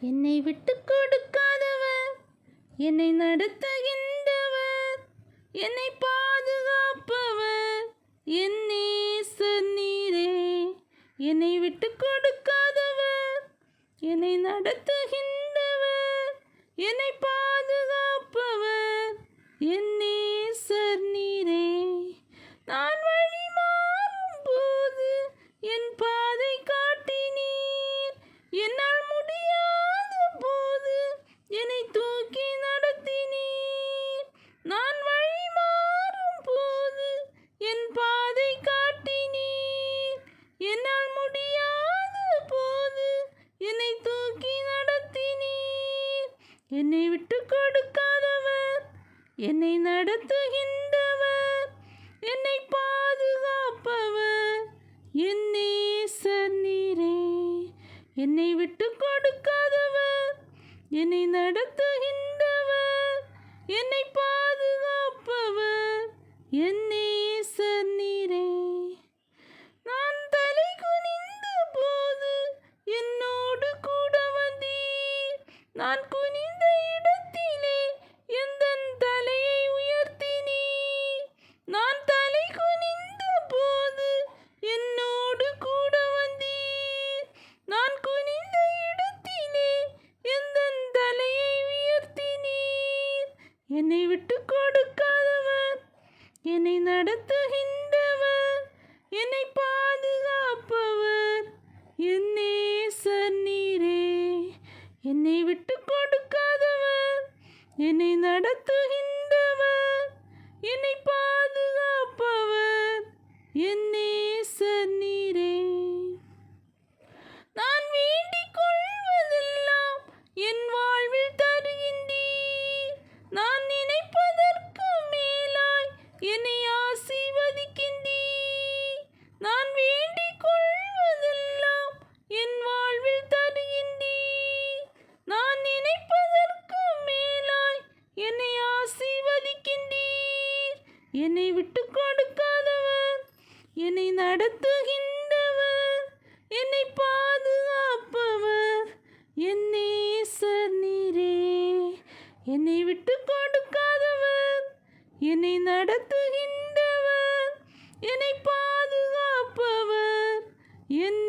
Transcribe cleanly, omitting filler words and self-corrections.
என்னை விட்டு கொடுக்காதவர், என்னை நடத்துகின்றவர், என்னை பாதுகாப்பவர் என் நேசர் நீரே. என்னை விட்டு கொடுக்காதவர், என்னை நடத்துகின்றவர், என்னை பாதுகாப்பவர் என் நேசர் நீரே. நான் வழி மாறும் போது என் பாதை காட்டினீர், என்னால் முடியாத போது என்னை தூக்கி நடத்தினீர். நான் வழி மாறும் போது என் பாதை காட்டினீர், என்னால் முடியாத போது என்னை தூக்கி நடத்தினீர். என்னை விட்டு கொடுக்காதவர், என்னை நடத்துகின்றவர், என்னை பாதுகாப்பவர் என் நேசர் நீரே. என்னை விட்டு கொடுக்காதவர், என்னை நடத்துகின்றவர், என்னை பாதுகாப்பவர் என் நேசர் நீரே. நான் தலை குனிந்த போது என்னோடு கூட வந்தீர், நான் குனிந்த இடத்திலே எந்தன் தலையை உயர்த்தினீர். நான் தலை குனிந்த போது என்னோடு கூட வந்தீர், நான் குனிந்த இடத்திலே எந்தன் தலையை உயர்த்தினீர். என்னை விட்டு கொடுக்காதவர், என்னை நடத்துகின்றவர், என்னை பாதுகாப்பவர் என் நேசர் நீரே. என்னை விட்டு கொடுக்காதவர், என்னை நடத்துகின்றவர், என்னை பாதுகாப்பவர் என் நேசர் நீரே. நான் வேண்டிக் கொள்வதெல்லாம் என் வாழ்வில் தருகின்றீர், நான் நினைப்பதற்கு மேலாய் என்னை ஆசீர்வதிக்கின்றீர். நான் வேண்டிக் கொள்வதெல்லாம் என் வாழ்வில் தருகின்றீர், நான் நினைப்பதற்கு மேலாய் என்னை ஆசீர்வதிக்கின்றீர். என்னை விட்டு கொடுக்காதவர், என்னை நடத்துகின்றவர், என்னை பாதுகாப்பவர் என் நேசர் நீரே. என்னை விட்டு கொடுக்காதவர், என்னை நடத்துகின்றவர், என்னை பாதுகாப்பவர் என்